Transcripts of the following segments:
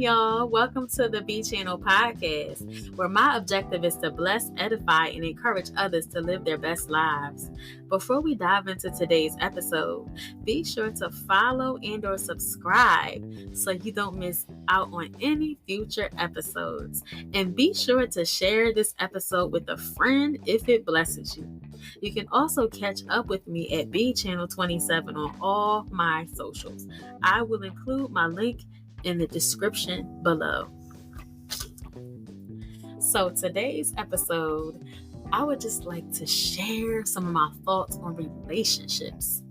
y'all. Welcome to the B Channel podcast, where my objective is to bless, edify, and encourage others to live their best lives. Before we dive into today's episode, be sure to follow and/or subscribe so you don't miss out on any future episodes. And be sure to share this episode with a friend if it blesses you. You can also catch up with me at B Channel 27 on all my socials. I will include my link in the description below. So today's episode, I would just like to share some of my thoughts on relationships.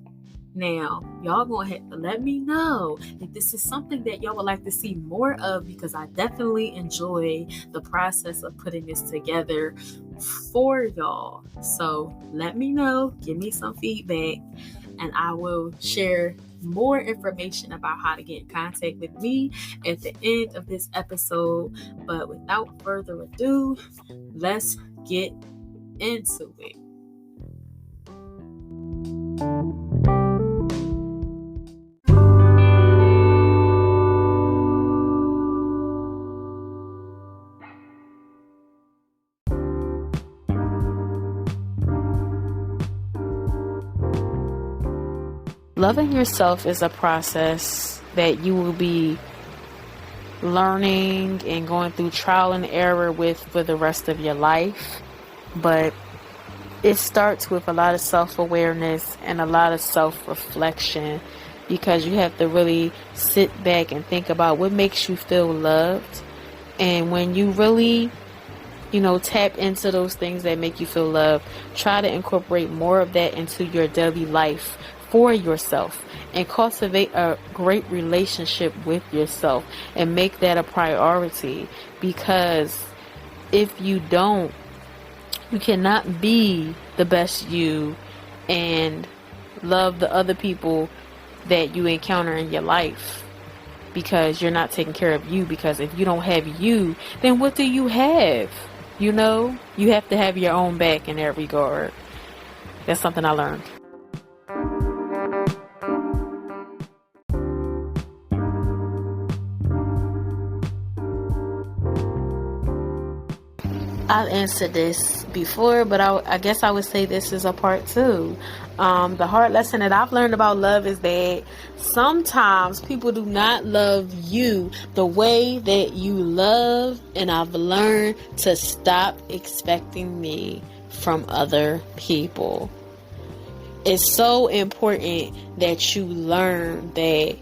Now, y'all go ahead and let me know if this is something that y'all would like to see more of, because I definitely enjoy the process of putting this together for y'all. So let me know, give me some feedback, and I will share more information about how to get in contact with me at the end of this episode. But without further ado, let's get into it. Loving yourself is a process that you will be learning and going through trial and error with for the rest of your life. But it starts with a lot of self-awareness and a lot of self-reflection, because you have to really sit back and think about what makes you feel loved. And when you really, tap into those things that make you feel loved, try to incorporate more of that into your daily life for yourself, and cultivate a great relationship with yourself and make that a priority. Because if you don't, you cannot be the best you and love the other people that you encounter in your life, because you're not taking care of you. Because if you don't have you, then what do you have? You have to have your own back in that regard. That's something I learned. I've answered this before, but I guess I would say this is a part two. The hard lesson that I've learned about love is that sometimes people do not love you the way that you love, and I've learned to stop expecting me from other people. It's so important that you learn that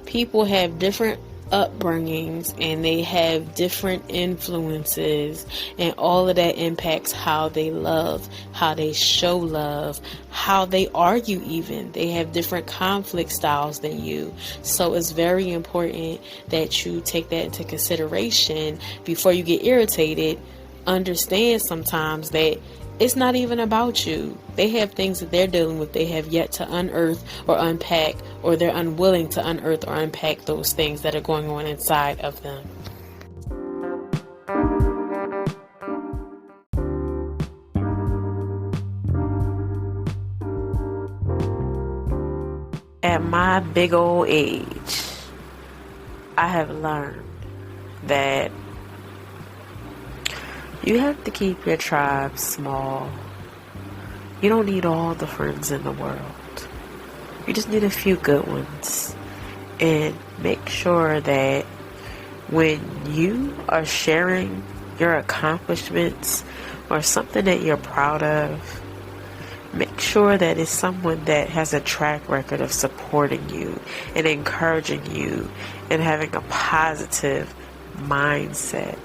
people have different upbringings and they have different influences, and all of that impacts how they love, how they show love, how they argue. Even they have different conflict styles than you. So it's very important that you take that into consideration before you get irritated. Understand sometimes that it's not even about you. They have things that they're dealing with, they have yet to unearth or unpack, or they're unwilling to unearth or unpack those things that are going on inside of them. At my big old age, I have learned that you have to keep your tribe small. You don't need all the friends in the world. You just need a few good ones. And make sure that when you are sharing your accomplishments or something that you're proud of, make sure that it's someone that has a track record of supporting you and encouraging you and having a positive mindset.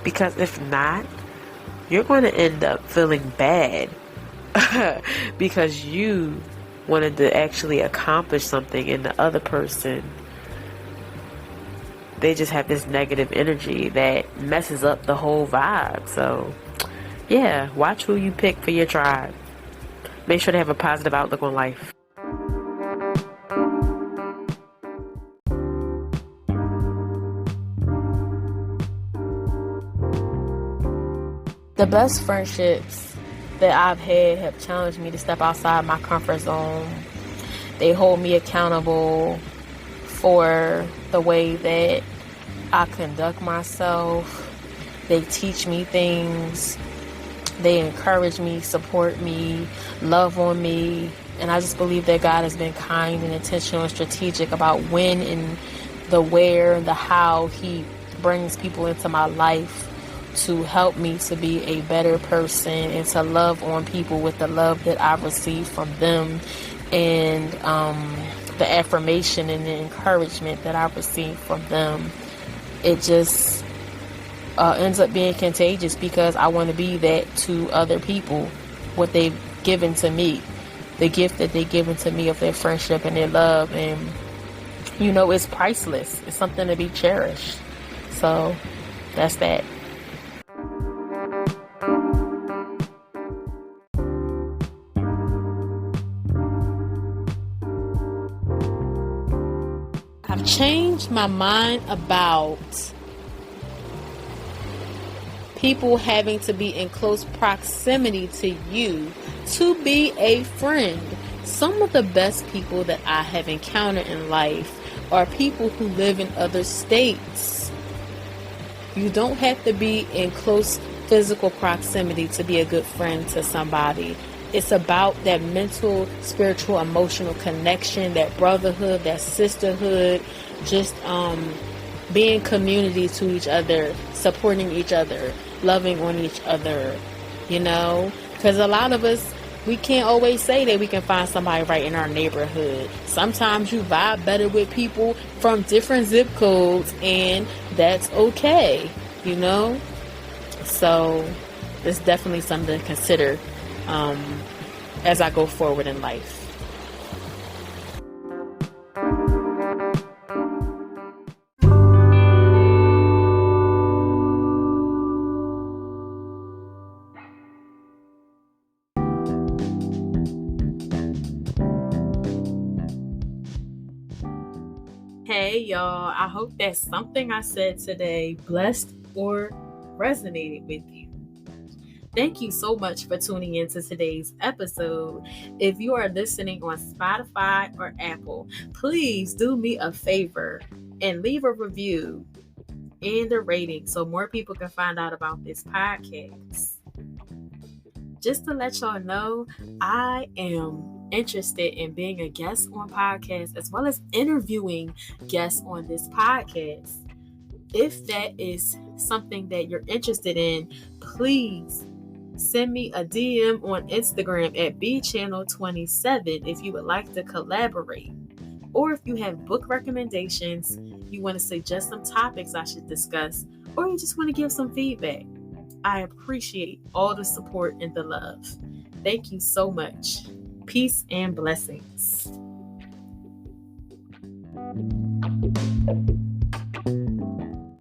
Because if not, you're going to end up feeling bad because you wanted to actually accomplish something, and the other person, they just have this negative energy that messes up the whole vibe. So yeah, watch who you pick for your tribe. Make sure they have a positive outlook on life. The best friendships that I've had have challenged me to step outside my comfort zone. They hold me accountable for the way that I conduct myself. They teach me things. They encourage me, support me, love on me. And I just believe that God has been kind and intentional and strategic about when and the where and the how He brings people into my life to help me to be a better person and to love on people with the love that I receive from them, and the affirmation and the encouragement that I receive from them. It just ends up being contagious because I want to be that to other people, what they've given to me, the gift that they've given to me of their friendship and their love. And it's priceless. It's something to be cherished. So that's that. I've changed my mind about people having to be in close proximity to you to be a friend. Some of the best people that I have encountered in life are people who live in other states. You don't have to be in close physical proximity to be a good friend to somebody. It's about that mental, spiritual, emotional connection, that brotherhood, that sisterhood, just being community to each other, supporting each other, loving on each other, because a lot of us, we can't always say that we can find somebody right in our neighborhood. Sometimes you vibe better with people from different zip codes, and that's okay, So it's definitely something to consider as I go forward in life. Hey y'all, I hope that something I said today blessed or resonated with you. Thank you so much for tuning into today's episode. If you are listening on Spotify or Apple, please do me a favor and leave a review and a rating so more people can find out about this podcast. Just to let y'all know, I am interested in being a guest on podcasts as well as interviewing guests on this podcast. If that is something that you're interested in, please send me a DM on Instagram at bchannel27 if you would like to collaborate. Or if you have book recommendations, you want to suggest some topics I should discuss, or you just want to give some feedback. I appreciate all the support and the love. Thank you so much. Peace and blessings.